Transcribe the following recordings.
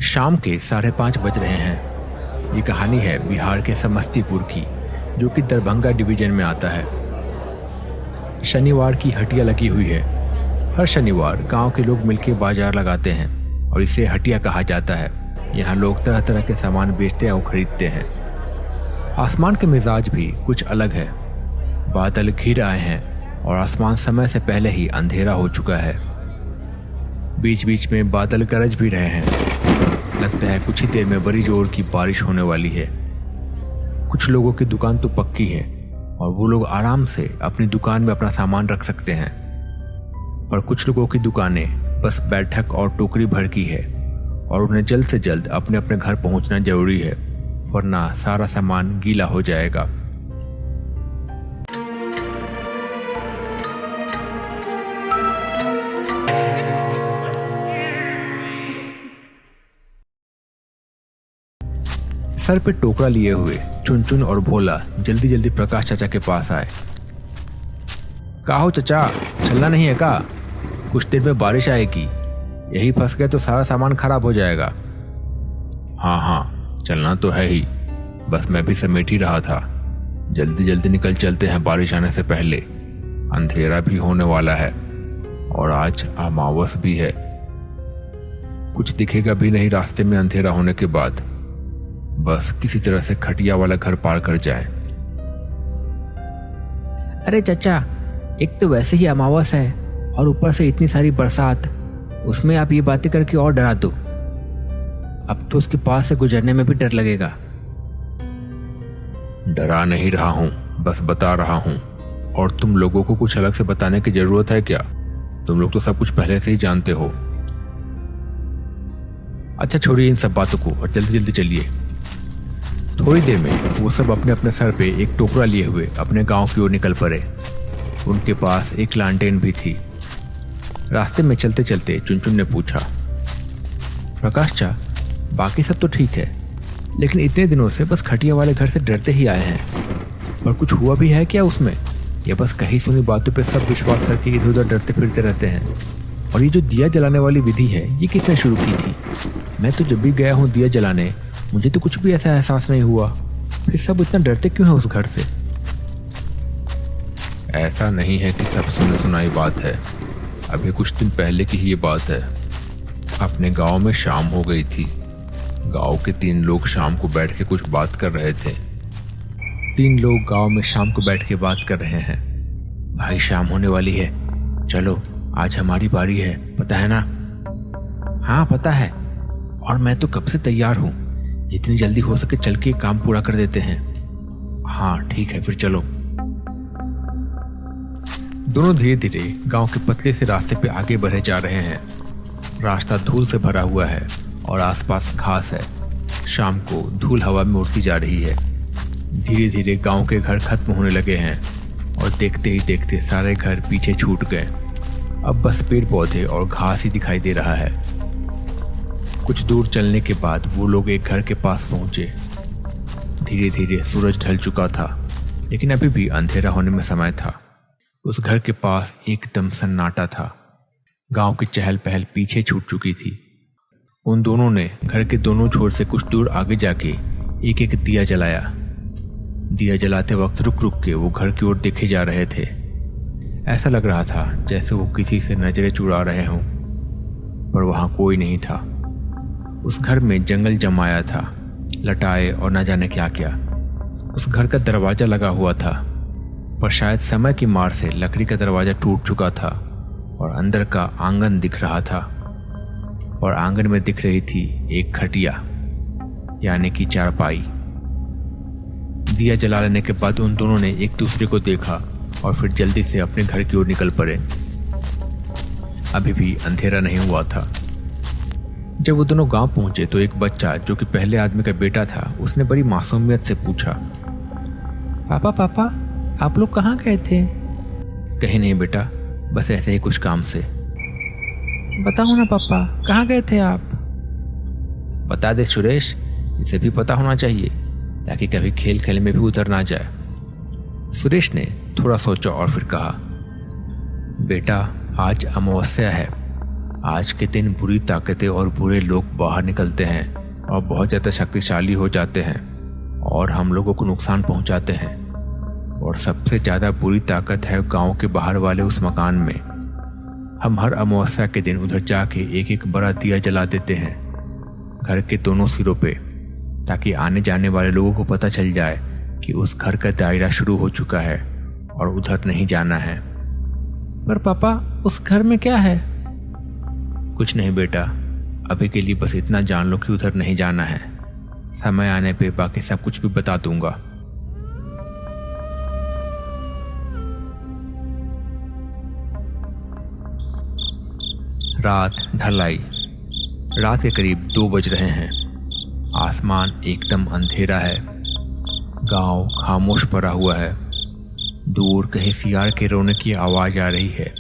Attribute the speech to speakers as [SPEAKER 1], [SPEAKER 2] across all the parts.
[SPEAKER 1] शाम के 5:30 बज रहे हैं। ये कहानी है बिहार के समस्तीपुर की, जो कि दरभंगा डिवीजन में आता है। शनिवार की हटिया लगी हुई है। हर शनिवार गांव के लोग मिलकर बाजार लगाते हैं और इसे हटिया कहा जाता है। यहाँ लोग तरह तरह के सामान बेचते और खरीदते हैं। आसमान के मिजाज भी कुछ अलग है। बादल घिर आए हैं और आसमान समय से पहले ही अंधेरा हो चुका है। बीच बीच में बादल गरज भी रहे हैं। लगता है कुछ ही देर में बड़ी जोर की बारिश होने वाली है। कुछ लोगों की दुकान तो पक्की है और वो लोग आराम से अपनी दुकान में अपना सामान रख सकते हैं, पर कुछ लोगों की दुकानें बस बैठक और टोकरी भर की है और उन्हें जल्द से जल्द अपने अपने घर पहुंचना जरूरी है, वरना सारा सामान गीला हो जाएगा। सर पे टोकरा लिए हुए चुनचुन और भोला जल्दी जल्दी प्रकाश चाचा के पास आए। का हो चचा, चलना नहीं है का? कुछ देर में बारिश आएगी, यही फंस गए तो सारा सामान खराब हो जाएगा। हाँ, चलना तो है ही, बस मैं भी समेट ही रहा था। जल्दी जल्दी निकल चलते हैं बारिश आने से पहले। अंधेरा भी होने वाला है और आज अमावस भी है। कुछ दिखेगा भी नहीं रास्ते में अंधेरा होने के बाद। बस किसी तरह से खटिया वाला घर पार कर जाए।
[SPEAKER 2] अरे चचा, एक तो वैसे ही अमावस है और ऊपर से इतनी सारी बरसात, उसमें आप ये बातें करके और डरा दो। अब तो उसके पास से गुजरने में भी डर लगेगा।
[SPEAKER 1] डरा नहीं रहा हूं, बस बता रहा हूं। और तुम लोगों को कुछ अलग से बताने की जरूरत है क्या? तुम लोग तो सब कुछ पहले से ही जानते हो। अच्छा छोड़िए इन सब बातों को और जल्दी जल्दी चलिए। थोड़ी देर में वो सब अपने अपने सर पे एक टोकरा लिए हुए अपने गांव की ओर निकल पड़े। उनके पास एक लालटेन भी थी। रास्ते में चलते चलते चुनचुन ने पूछा, प्रकाश चा, बाकी सब तो ठीक है, लेकिन इतने दिनों से बस खटिया वाले घर से डरते ही आए हैं, पर कुछ हुआ भी है क्या उसमें? या बस कहीं सुनी बातों पे सब विश्वास करके इधर उधर डरते फिरते रहते हैं? और ये जो दिया जलाने वाली विधि है, ये किसने शुरू की थी? मैं तो जब भी गया हूँ दिया जलाने, मुझे तो कुछ भी ऐसा एहसास नहीं हुआ। फिर सब इतना डरते क्यों है उस घर से? ऐसा नहीं है कि सब सुनी सुनाई बात है। अभी कुछ दिन पहले की ही ये बात है। अपने गांव में शाम हो गई थी। गांव के 3 लोग शाम को बैठ के कुछ बात कर रहे थे। 3 लोग गांव में शाम को बैठ के बात कर रहे हैं। भाई शाम होने वाली है, चलो आज हमारी बारी है, पता है ना? हाँ पता है, और मैं तो कब से तैयार हूँ। जितनी जल्दी हो सके चल के काम पूरा कर देते हैं। हाँ ठीक है, फिर चलो। दोनों धीरे धीरे गांव के पतले से रास्ते पे आगे बढ़े जा रहे हैं। रास्ता धूल से भरा हुआ है और आसपास घास है। शाम को धूल हवा में उड़ती जा रही है। धीरे धीरे गांव के घर खत्म होने लगे हैं और देखते ही देखते सारे घर पीछे छूट गए। अब बस पेड़ पौधे और घास ही दिखाई दे रहा है। कुछ दूर चलने के बाद वो लोग एक घर के पास पहुंचे। धीरे धीरे सूरज ढल चुका था, लेकिन अभी भी अंधेरा होने में समय था। उस घर के पास एकदम सन्नाटा था। गांव की चहल पहल पीछे छूट चुकी थी। उन दोनों ने घर के दोनों छोर से कुछ दूर आगे जाके एक एक दिया जलाया। दिया जलाते वक्त रुक रुक के वो घर की ओर देखे जा रहे थे। ऐसा लग रहा था जैसे वो किसी से नजरें चुरा रहे हों, पर वहां कोई नहीं था। उस घर में जंगल जमाया था, लटाए और न जाने क्या क्या। उस घर का दरवाजा लगा हुआ था, पर शायद समय की मार से लकड़ी का दरवाजा टूट चुका था और अंदर का आंगन दिख रहा था। और आंगन में दिख रही थी एक खटिया, यानी कि चारपाई। दिया जला लेने के बाद उन दोनों ने एक दूसरे को देखा और फिर जल्दी से अपने घर की ओर निकल पड़े। अभी भी अंधेरा नहीं हुआ था। जब वो दोनों गांव पहुंचे तो एक बच्चा, जो कि पहले आदमी का बेटा था, उसने बड़ी मासूमियत से पूछा, पापा आप लोग कहाँ गए थे? कहीं नहीं बेटा, बस ऐसे ही कुछ काम से। बताओ ना पापा, कहाँ गए थे आप? बता दे सुरेश, इसे भी पता होना चाहिए ताकि कभी खेल खेल में भी उतर ना जाए। सुरेश ने थोड़ा सोचा और फिर कहा, बेटा आज अमावस्या है आज के दिन बुरी ताकतें और बुरे लोग बाहर निकलते हैं और बहुत ज़्यादा शक्तिशाली हो जाते हैं और हम लोगों को नुकसान पहुंचाते हैं। और सबसे ज़्यादा बुरी ताकत है गांव के बाहर वाले उस मकान में। हम हर अमावस्या के दिन उधर जाके एक एक बड़ा दिया जला देते हैं घर के दोनों सिरों पे, ताकि आने जाने वाले लोगों को पता चल जाए कि उस घर का दायरा शुरू हो चुका है और उधर नहीं जाना है।
[SPEAKER 2] पर पापा, उस घर में क्या है?
[SPEAKER 1] कुछ नहीं बेटा, अभी के लिए बस इतना जान लो कि उधर नहीं जाना है। समय आने पे बाकी सब कुछ भी बता दूंगा। रात ढल आई। रात के करीब 2 बज रहे हैं। आसमान एकदम अंधेरा है। गांव खामोश पड़ा हुआ है। दूर कहीं सियार के रोने की आवाज आ रही है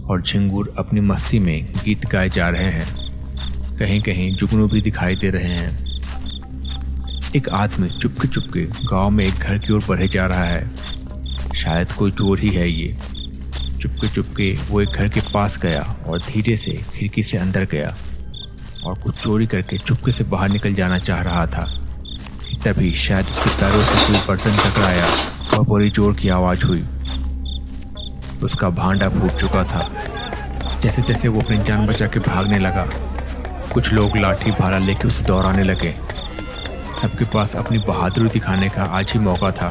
[SPEAKER 1] और झिंगुर अपनी मस्ती में गीत गाए जा रहे हैं। कहीं कहीं जुगनू भी दिखाई दे रहे हैं। एक आदमी चुपके चुपके गांव में एक घर की ओर बढ़े जा रहा है। शायद कोई चोर ही है ये। चुपके चुपके वो एक घर के पास गया और धीरे से खिड़की से अंदर गया और कुछ चोरी करके चुपके से बाहर निकल जाना चाह रहा था। तभी शायद उसके पैरों से कोई बर्तन टकराया और बड़ी जोर की आवाज हुई। उसका भांडा फूट चुका था। जैसे तैसे वो अपनी जान बचा के भागने लगा। कुछ लोग लाठी भाला लेके उसे दौड़ाने लगे। सबके पास अपनी बहादुरी दिखाने का आज ही मौका था।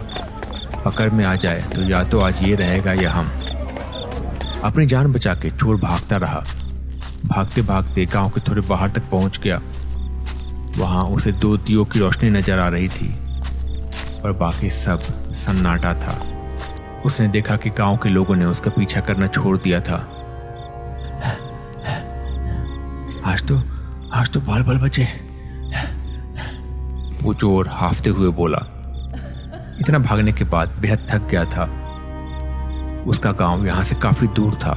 [SPEAKER 1] पकड़ में आ जाए तो या तो आज ये रहेगा या हम। अपनी जान बचा के चोर भागता रहा। भागते भागते गांव के थोड़े बाहर तक पहुंच गया। वहां उसे 2 दियों की रोशनी नजर आ रही थी, पर बाकी सब सन्नाटा था। उसने देखा कि गांव के लोगों ने उसका पीछा करना छोड़ दिया था। आज तो बाल बाल बचे, वो चोर हाफते हुए बोला। इतना भागने के बाद बेहद थक गया था। उसका गांव यहां से काफी दूर था,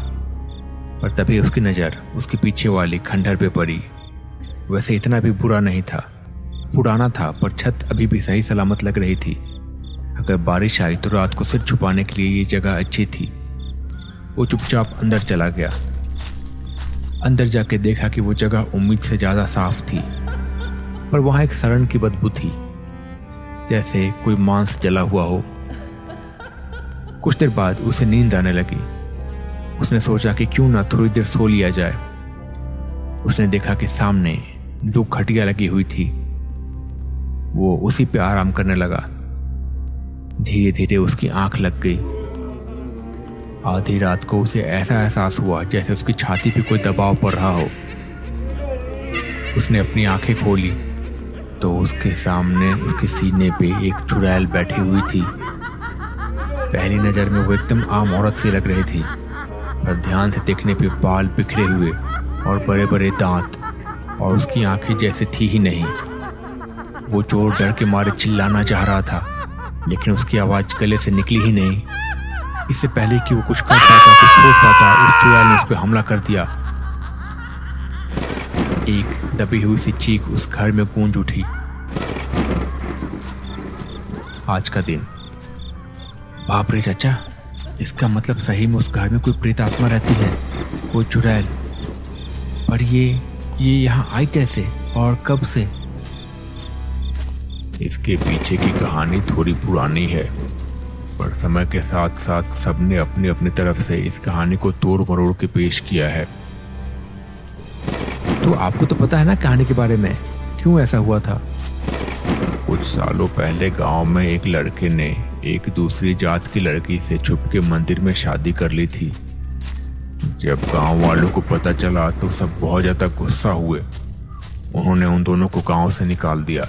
[SPEAKER 1] पर तभी उसकी नजर उसके पीछे वाली खंडहर पे पड़ी। वैसे इतना भी बुरा नहीं था। पुराना था, पर छत अभी भी सही सलामत लग रही थी। अगर बारिश आई तो रात को सिर छुपाने के लिए ये जगह अच्छी थी। वो चुपचाप अंदर चला गया। अंदर जाके देखा कि वो जगह उम्मीद से ज्यादा साफ थी, पर वहां एक सड़न की बदबू थी, जैसे कोई मांस जला हुआ हो। कुछ देर बाद उसे नींद आने लगी। उसने सोचा कि क्यों ना थोड़ी देर सो लिया जाए। उसने देखा कि सामने 2 खटिया लगी हुई थी। वो उसी पे आराम करने लगा। धीरे धीरे उसकी आंख लग गई। आधी रात को उसे ऐसा एहसास हुआ जैसे उसकी छाती पे कोई दबाव पड़ रहा हो। उसने अपनी आंखें खोली तो उसके सामने उसके सीने पे एक चुड़ैल बैठी हुई थी। पहली नजर में वो एकदम आम औरत सी लग रही थी, पर ध्यान से देखने पे बाल बिखरे हुए और बड़े बड़े दांत, और उसकी आंखें जैसे थी ही नहीं। वो चोर डर के मारे चिल्लाना चाह रहा था, लेकिन उसकी आवाज गले से निकली ही नहीं। इससे पहले कि वो कुछ कर पाता, कुछ सोच पाता, उस चुड़ैल ने उस पर हमला कर दिया। एक दबी हुई सी चीख उस घर में गूंज उठी। आज का दिन। बाप रे चाचा, इसका मतलब सही में उस घर में कोई प्रेत आत्मा रहती है, कोई चुड़ैल। पर ये यहाँ आई कैसे और कब से? इसके पीछे की कहानी थोड़ी पुरानी है, पर समय के साथ साथ सबने अपनी अपनी तरफ से इस कहानी को तोड़ मरोड़ के पेश किया है।
[SPEAKER 2] तो आपको तो पता है ना कहानी के बारे में, क्यों ऐसा हुआ था?
[SPEAKER 1] कुछ सालों पहले गांव में एक लड़के ने एक दूसरी जात की लड़की से छुप के मंदिर में शादी कर ली थी। जब गांव वालों को पता चला तो सब बहुत ज्यादा गुस्सा हुए। उन्होंने उन दोनों को गांव से निकाल दिया,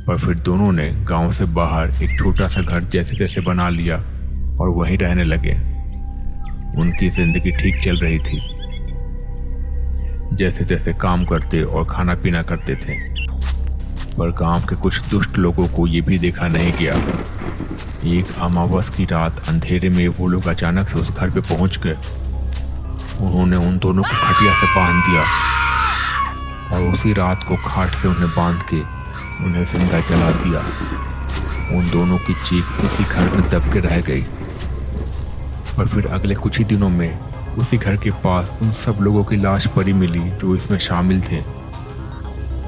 [SPEAKER 1] पर फिर दोनों ने गांव से बाहर एक छोटा सा घर जैसे तैसे बना लिया और वहीं रहने लगे। उनकी जिंदगी ठीक चल रही थी, जैसे तैसे काम करते और खाना पीना करते थे। पर गांव के कुछ दुष्ट लोगों को ये भी देखा नहीं गया। एक अमावस की रात अंधेरे में वो लोग अचानक से उस घर पे पहुंच गए। उन्होंने उन दोनों को खटिया से बांध दिया और उसी रात को खाट से उन्हें बांध के उन्हें जिंदा जला दिया। उन दोनों की चीख उसी घर में दब के रह गई। पर फिर अगले कुछ ही दिनों में उसी घर के पास उन सब लोगों की लाश पड़ी मिली जो इसमें शामिल थे,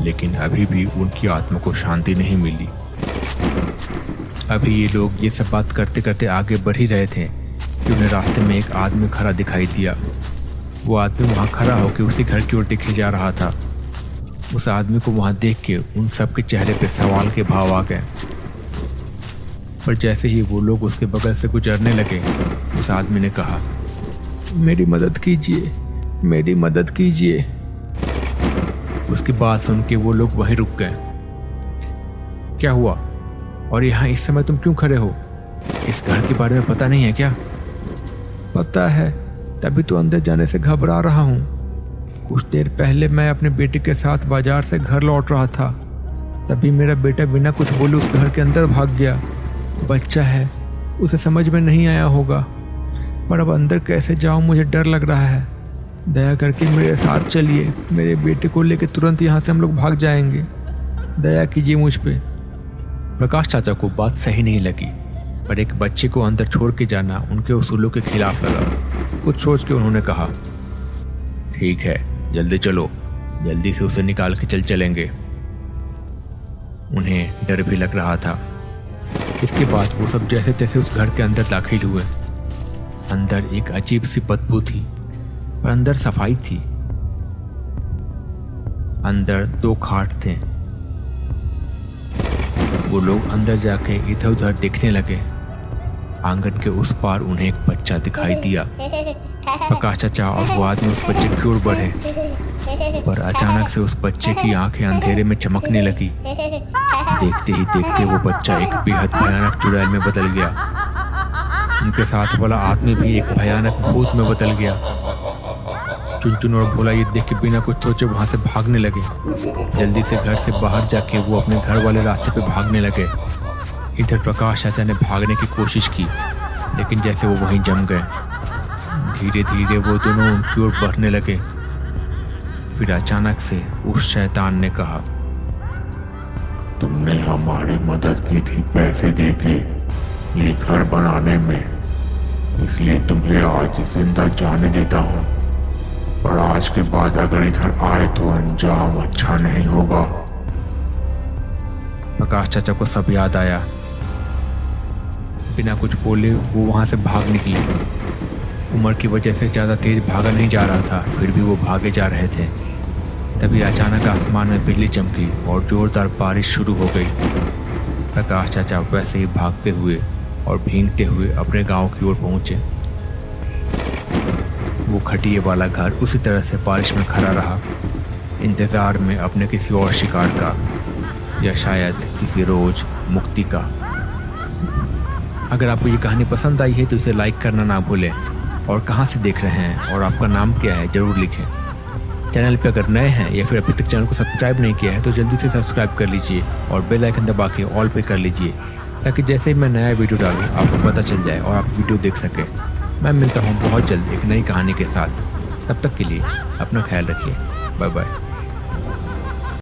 [SPEAKER 1] लेकिन अभी भी उनकी आत्मा को शांति नहीं मिली। अभी ये लोग ये सब बात करते करते आगे बढ़ ही रहे थे कि उन्हें रास्ते में एक आदमी खड़ा दिखाई दिया। वो आदमी वहाँ खड़ा होकर उसी घर की ओर देखे जा रहा था। उस आदमी को वहाँ देख के उन सब के चेहरे पे सवाल के भाव आ गए, पर जैसे ही वो लोग उसके बगल से गुजरने लगे, उस आदमी ने कहा, मेरी मदद कीजिए, मेरी मदद कीजिए। उसकी बात सुन के वो लोग वहीं रुक गए। क्या हुआ? और यहाँ इस समय तुम क्यों खड़े हो? इस घर के बारे में पता नहीं है क्या? पता है, तभी तो अंदर जाने से घबरा रहा हूँ। कुछ देर पहले मैं अपने बेटे के साथ बाजार से घर लौट रहा था, तभी मेरा बेटा बिना कुछ बोले उस घर के अंदर भाग गया। बच्चा है, उसे समझ में नहीं आया होगा, पर अब अंदर कैसे जाऊँ, मुझे डर लग रहा है। दया करके मेरे साथ चलिए, मेरे बेटे को लेकर तुरंत यहाँ से हम लोग भाग जाएंगे। दया कीजिए मुझ पे। प्रकाश चाचा को बात सही नहीं लगी, पर एक बच्चे को अंदर छोड़ के जाना उनके उसूलों के खिलाफ लगा। कुछ सोच के उन्होंने कहा, ठीक है, जल्दी चलो, जल्दी से उसे निकाल के चलेंगे। उन्हें डर भी लग रहा था। इसके बाद वो सब जैसे तैसे उस घर के अंदर दाखिल हुए। अंदर एक अजीब सी बदबू थी, पर अंदर सफाई थी। अंदर 2 खाट थे। वो लोग अंदर जाके इधर उधर देखने लगे। आंगन के उस पार उन्हें एक बच्चा दिखाई दिया। प्रकाश चाचा और वो आदमी उस बच्चे की ओर बढ़े, पर अचानक से उस बच्चे की आंखें अंधेरे में चमकने लगी। देखते ही देखते वो बच्चा एक बेहद भयानक चुड़ैल में बदल गया। उनके साथ वाला आदमी भी एक भयानक भूत में बदल गया। चुनचुन और भोला ये देख के बिना कुछ सोचे वहां से भागने लगे। जल्दी से घर से बाहर जाके वो अपने घर वाले रास्ते पे भागने लगे। इधर प्रकाश चाचा ने भागने की कोशिश की, लेकिन जैसे वो वहीं जम गए। धीरे धीरे वो दोनों उनकी ओर बढ़ने लगे। फिर अचानक से उस शैतान ने कहा,
[SPEAKER 3] तुमने हमारी मदद की थी पैसे देके ये घर बनाने में, इसलिए तुम्हें आज जिंदा जाने देता हूँ, पर आज के बाद अगर इधर आए तो अंजाम अच्छा नहीं होगा।
[SPEAKER 1] प्रकाश चाचा को सब याद आया। बिना कुछ बोले वो वहां से भाग निकले। उम्र की वजह से ज़्यादा तेज भागा नहीं जा रहा था, फिर भी वो भागे जा रहे थे। तभी अचानक आसमान में बिजली चमकी और जोरदार बारिश शुरू हो गई। प्रकाश चाचा वैसे ही भागते हुए और भीगते हुए अपने गांव की ओर पहुंचे। वो खटिए वाला घर उसी तरह से बारिश में खड़ा रहा, इंतज़ार में अपने किसी और शिकार का, या शायद किसी रोज मुक्ति का। अगर आपको ये कहानी पसंद आई है तो इसे लाइक करना ना भूलें, और कहाँ से देख रहे हैं और आपका नाम क्या है ज़रूर लिखें। चैनल पे अगर नए हैं या फिर अभी तक चैनल को सब्सक्राइब नहीं किया है तो जल्दी से सब्सक्राइब कर लीजिए और बेल आइकन दबा के ऑल पे कर लीजिए, ताकि जैसे ही मैं नया वीडियो डालूँ आपको पता चल जाए और आप वीडियो देख सकें। मैं मिलता हूँ बहुत जल्द एक नई कहानी के साथ। तब तक के लिए अपना ख्याल रखिए। Bye bye.